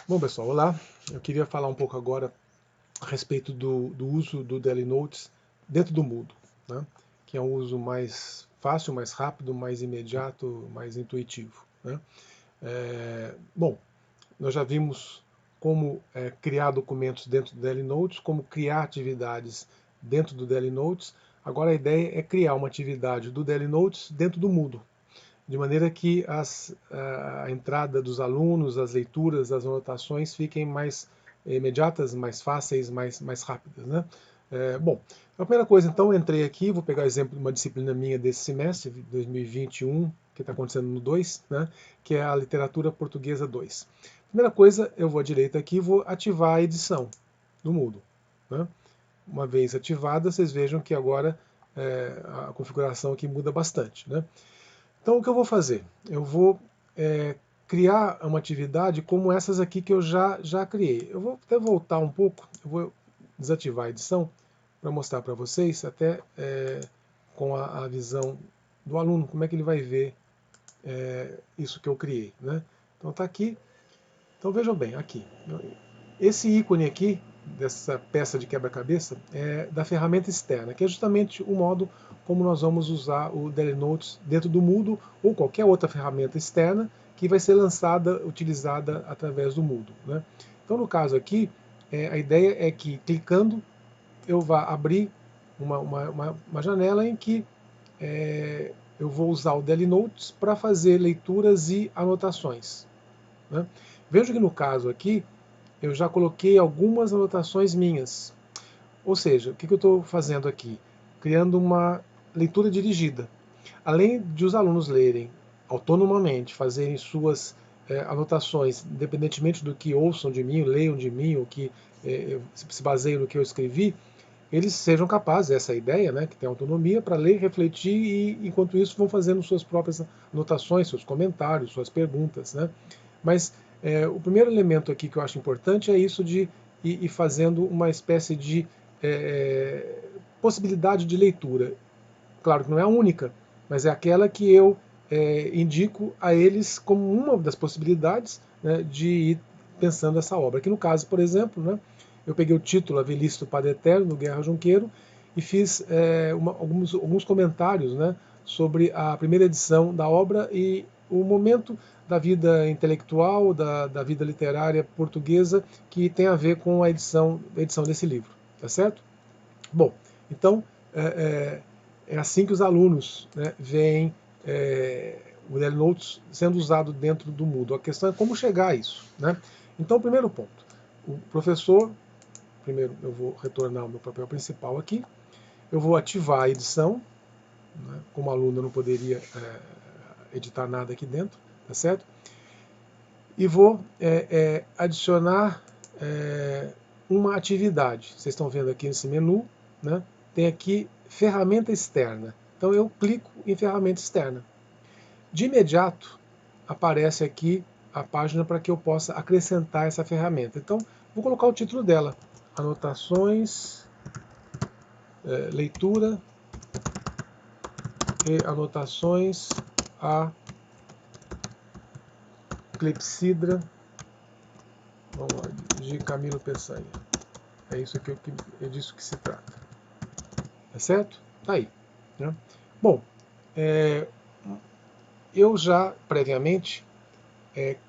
Bom, pessoal, olá. Eu queria falar um pouco agora a respeito do uso do Daily Notes dentro do Moodle, né? Que é um uso mais fácil, mais rápido, mais imediato, mais intuitivo, né? Bom, nós já vimos como criar documentos dentro do Daily Notes, como criar atividades dentro do Daily Notes. Agora a ideia é criar uma atividade do Daily Notes dentro do Moodle, de maneira que a entrada dos alunos, as leituras, as anotações fiquem mais imediatas, mais fáceis, mais rápidas, né? Bom, a primeira coisa, então, eu entrei aqui, vou pegar o exemplo de uma disciplina minha desse semestre, 2021, que está acontecendo no 2, né, que é a Literatura Portuguesa 2. Primeira coisa, eu vou à direita aqui e vou ativar a edição do Moodle, né? Uma vez ativada, vocês vejam que agora a configuração aqui muda bastante, né? Então, o que eu vou fazer? Eu vou criar uma atividade como essas aqui que eu já criei. Eu vou até voltar um pouco, eu vou desativar a edição para mostrar para vocês, até com a visão do aluno, como é que ele vai ver isso que eu criei, né? Então está aqui. Então vejam bem, aqui. Esse ícone aqui, dessa peça de quebra-cabeça, é da ferramenta externa, que é justamente o modo como nós vamos usar o Daily Notes dentro do Moodle ou qualquer outra ferramenta externa que vai ser lançada, utilizada através do Moodle, né? Então, no caso aqui, a ideia é que, clicando, eu vá abrir uma janela em que eu vou usar o Daily Notes para fazer leituras e anotações, né? Vejo que no caso aqui, eu já coloquei algumas anotações minhas. Ou seja, o que eu estou fazendo aqui? Criando uma leitura dirigida. Além de os alunos lerem autonomamente, fazerem suas anotações, independentemente do que ouçam de mim, leiam de mim, ou que se baseiam no que eu escrevi, eles sejam capazes, essa é a ideia, né, que tem autonomia, para ler, refletir e, enquanto isso, vão fazendo suas próprias anotações, seus comentários, suas perguntas, né? Mas o primeiro elemento aqui que eu acho importante é isso de ir fazendo uma espécie de possibilidade de leitura. Claro que não é a única, mas é aquela que eu indico a eles como uma das possibilidades, né, de ir pensando essa obra. Aqui no caso, por exemplo, né, eu peguei o título A Velhice do Padre Eterno, do Guerra Junqueiro, e fiz alguns comentários, né, sobre a primeira edição da obra e o momento da vida intelectual, da vida literária portuguesa que tem a ver com a edição desse livro, tá certo? Bom, então é assim que os alunos, né, veem o Daily Notes sendo usado dentro do Moodle. A questão é como chegar a isso, né? Então, primeiro ponto, o professor, primeiro eu vou retornar ao meu papel principal aqui, eu vou ativar a edição, né? Como aluno eu não poderia editar nada aqui dentro, tá certo? E vou adicionar uma atividade. Vocês estão vendo aqui nesse menu, né? Tem aqui ferramenta externa. Então eu clico em ferramenta externa. De imediato aparece aqui a página para que eu possa acrescentar essa ferramenta. Então vou colocar o título dela: Anotações, leitura e anotações a Clepsidra, vamos lá, de Camilo Peçanha. É isso aqui é disso que se trata. Tá certo? Tá aí, né? Bom, eu já previamente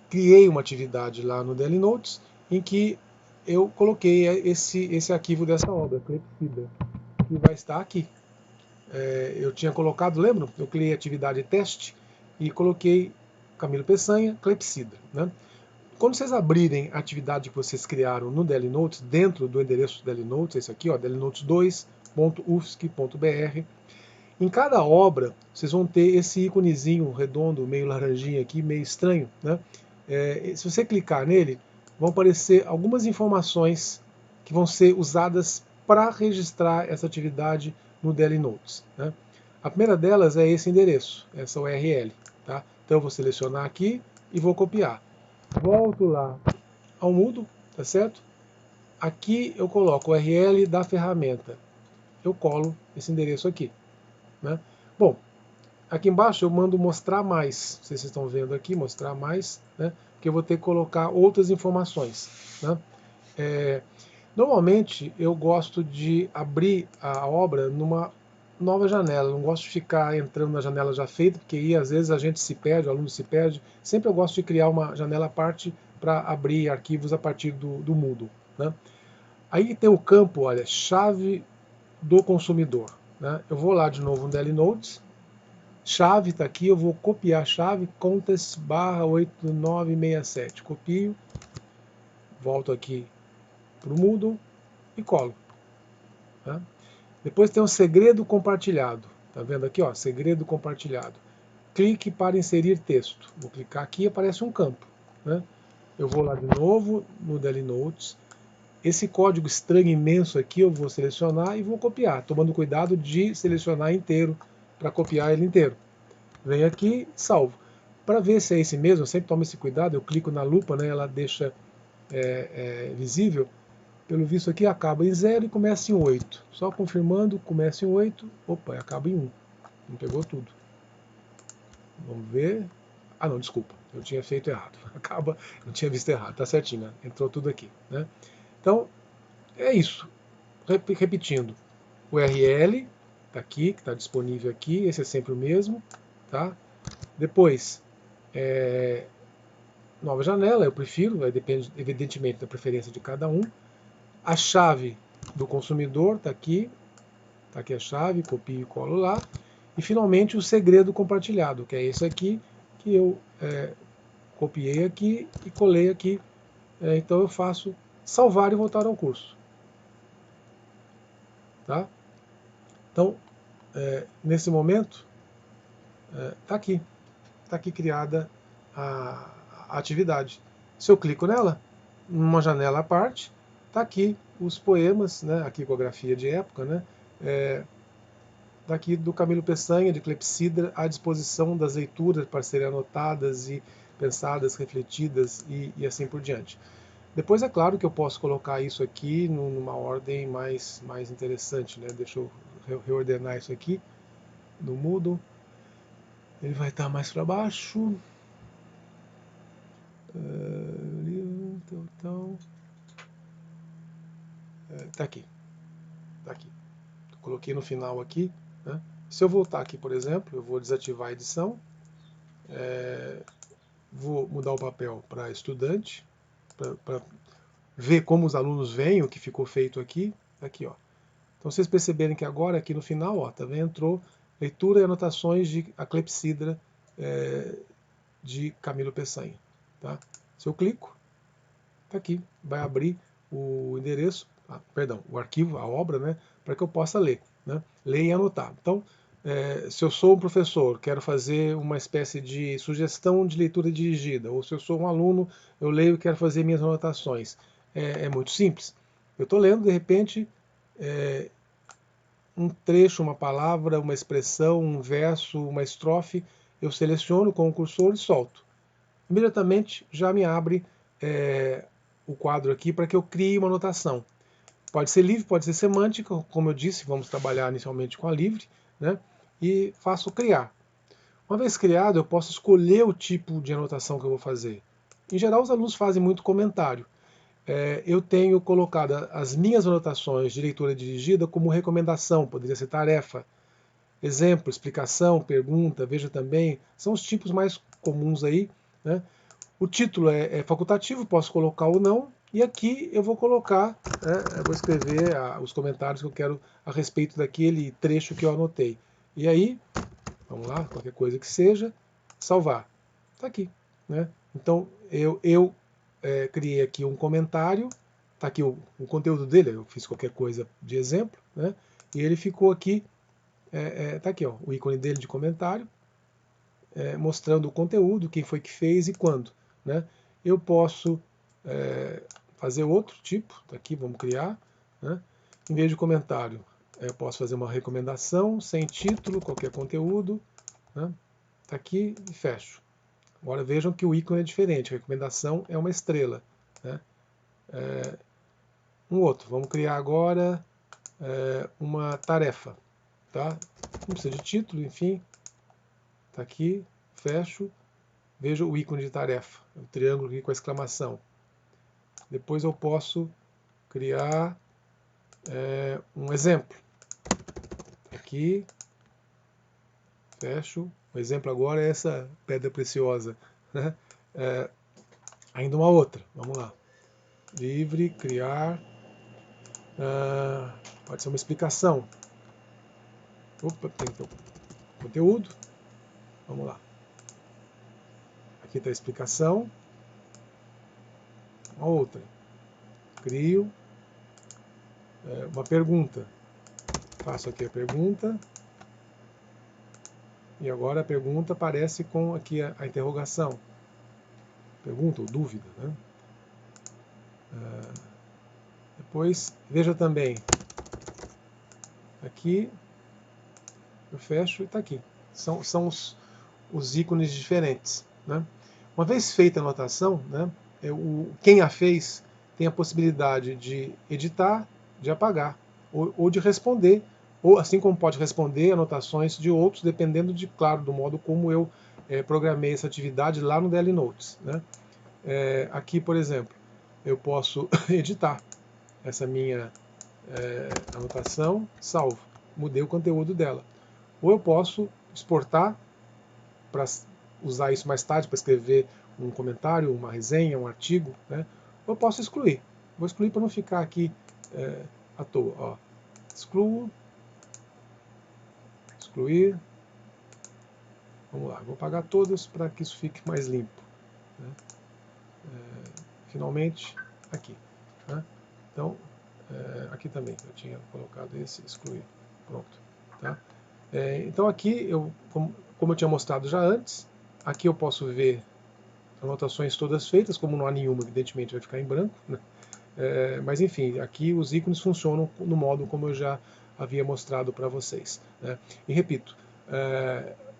criei uma atividade lá no Daily Notes em que eu coloquei esse arquivo dessa obra, Clepsidra, que vai estar aqui. Eu tinha colocado, lembram? Eu criei atividade teste e coloquei Camilo Peçanha, Clepsidra, né? Quando vocês abrirem a atividade que vocês criaram no Daily Notes, dentro do endereço do Daily Notes, esse aqui, ó, dailynotes2.ufsc.br, em cada obra vocês vão ter esse íconezinho redondo, meio laranjinha aqui, meio estranho, né? Se você clicar nele, vão aparecer algumas informações que vão ser usadas para registrar essa atividade no Daily Notes, né? A primeira delas é esse endereço, essa URL, tá? Então eu vou selecionar aqui e vou copiar. Volto lá ao Moodle, tá certo? Aqui eu coloco o URL da ferramenta. Eu colo esse endereço aqui, né? Bom, aqui embaixo eu mando mostrar mais, não sei se vocês estão vendo aqui, mostrar mais, né? Porque eu vou ter que colocar outras informações, né? Normalmente eu gosto de abrir a obra numa nova janela, não gosto de ficar entrando na janela já feita, porque aí às vezes a gente se perde, o aluno se perde. Sempre eu gosto de criar uma janela à parte para abrir arquivos a partir do Moodle, né? Aí tem o campo, olha, chave do consumidor, né? Eu vou lá de novo no Daily Notes, chave está aqui, eu vou copiar a chave, contest/8967, copio, volto aqui para o Moodle e colo, né? Depois tem o segredo compartilhado. Tá vendo aqui, ó, segredo compartilhado. Clique para inserir texto. Vou clicar aqui e aparece um campo, né? Eu vou lá de novo no Daily Notes. Esse código estranho imenso aqui eu vou selecionar e vou copiar, tomando cuidado de selecionar inteiro para copiar ele inteiro. Venho aqui, salvo. Para ver se é esse mesmo, eu sempre tomo esse cuidado, eu clico na lupa, né, ela deixa visível. Pelo visto aqui acaba em 0 e começa em 8. Só confirmando, começa em 8, opa, acaba em 1. Não pegou tudo. Vamos ver. Ah não, desculpa, eu tinha feito errado. Acaba, não tinha visto errado, tá certinho, né? Entrou tudo aqui, né? Então, é isso. Repetindo, o URL está aqui, que está disponível aqui, esse é sempre o mesmo, tá? Depois, nova janela, eu prefiro, depende evidentemente da preferência de cada um. A chave do consumidor está aqui a chave, copio e colo lá. E finalmente o segredo compartilhado, que é esse aqui, que eu copiei aqui e colei aqui. Então eu faço salvar e voltar ao curso. Tá? Então, nesse momento, está aqui criada a atividade. Se eu clico nela, numa janela à parte, está aqui os poemas, né, a quicografia de época, né, daqui do Camilo Peçanha, de Clepsidra, à disposição das leituras para serem anotadas e pensadas, refletidas e assim por diante. Depois é claro que eu posso colocar isso aqui numa ordem mais interessante, né? Deixa eu reordenar isso aqui no Moodle. Ele vai estar mais para baixo. Tá aqui. Tá aqui. Coloquei no final aqui, né? Se eu voltar aqui, por exemplo, eu vou desativar a edição. Vou mudar o papel para estudante, para ver como os alunos veem o que ficou feito aqui. Aqui, ó. Então vocês perceberem que agora aqui no final, ó, tá vendo? Entrou leitura e anotações de A Clepsidra de Camilo Peçanha. Tá? Se eu clico, tá aqui, vai abrir o endereço, perdão, o arquivo, a obra, né, para que eu possa ler, né, ler e anotar. Então, se eu sou um professor, quero fazer uma espécie de sugestão de leitura dirigida, ou se eu sou um aluno, eu leio e quero fazer minhas anotações. É muito simples. Eu estou lendo, de repente, um trecho, uma palavra, uma expressão, um verso, uma estrofe, eu seleciono com o cursor e solto. Imediatamente já me abre o quadro aqui para que eu crie uma anotação. Pode ser livre, pode ser semântica, como eu disse, vamos trabalhar inicialmente com a livre, né? E faço criar. Uma vez criado, eu posso escolher o tipo de anotação que eu vou fazer. Em geral, os alunos fazem muito comentário. Eu tenho colocado as minhas anotações de leitura dirigida como recomendação, poderia ser tarefa, exemplo, explicação, pergunta, veja também, são os tipos mais comuns aí, né? O título é facultativo, posso colocar ou não, e aqui eu vou colocar, eu vou escrever os comentários que eu quero a respeito daquele trecho que eu anotei. E aí, vamos lá, qualquer coisa que seja, salvar. Está aqui, né? Então eu criei aqui um comentário, está aqui o conteúdo dele, eu fiz qualquer coisa de exemplo, né? E ele ficou aqui, está aqui, ó, o ícone dele de comentário, mostrando o conteúdo, quem foi que fez e quando, né? Eu posso fazer outro tipo, tá aqui, vamos criar, né? Em vez de comentário, eu posso fazer uma recomendação sem título, qualquer conteúdo, né? Tá aqui e fecho. Agora vejam que o ícone é diferente, a recomendação é uma estrela, né? Um outro, vamos criar agora uma tarefa, tá? Não precisa de título, enfim, Está aqui, fecho, veja o ícone de tarefa, o triângulo aqui com a exclamação. Depois eu posso criar um exemplo. Aqui, fecho. O exemplo agora é essa pedra preciosa, né? Ainda uma outra, vamos lá. Livre, criar, pode ser uma explicação. Opa, tem que ter conteúdo. Vamos lá. Aqui está a explicação. Uma outra. Crio uma pergunta. Faço aqui a pergunta. E agora a pergunta aparece com aqui a interrogação. Pergunta ou dúvida, né? Depois, veja também. Aqui, eu fecho e está aqui. São os ícones diferentes, né? Uma vez feita a anotação, né, quem a fez tem a possibilidade de editar, de apagar, ou de responder, ou assim como pode responder anotações de outros, dependendo claro, do modo como eu programei essa atividade lá no DL Notes, né? Aqui, por exemplo, eu posso editar essa minha anotação, salvo, mudei o conteúdo dela. Ou eu posso exportar para usar isso mais tarde para escrever um comentário, uma resenha, um artigo, né? Ou eu posso excluir. Vou excluir para não ficar aqui à toa. Ó. Excluo, excluir. Vamos lá, vou apagar todas para que isso fique mais limpo. Né? Finalmente, aqui. Né? Então, aqui também eu tinha colocado esse, excluir. Pronto. Tá? Então aqui, como eu tinha mostrado já antes, aqui eu posso ver anotações todas feitas, como não há nenhuma, evidentemente vai ficar em branco, né? Mas enfim, aqui os ícones funcionam no modo como eu já havia mostrado para vocês, né? E repito,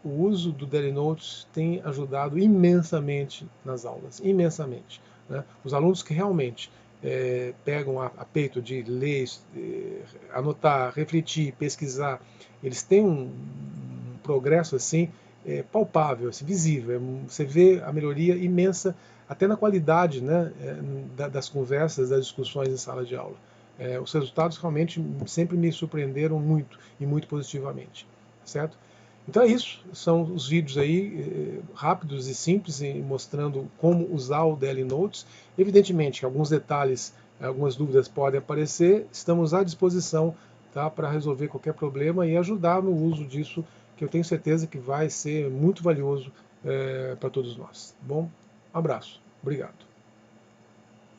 o uso do DL Notes tem ajudado imensamente nas aulas, imensamente, né? Os alunos que realmente pegam a peito de ler, anotar, refletir, pesquisar, eles têm um progresso assim palpável, assim, visível. Você vê a melhoria imensa até na qualidade, né, das conversas, das discussões em sala de aula. Os resultados realmente sempre me surpreenderam muito e muito positivamente, certo? Então é isso, são os vídeos aí rápidos e simples mostrando como usar o DL Notes. Evidentemente que alguns detalhes, algumas dúvidas podem aparecer, estamos à disposição, tá, para resolver qualquer problema e ajudar no uso disso, que eu tenho certeza que vai ser muito valioso para todos nós. Bom, um abraço, obrigado.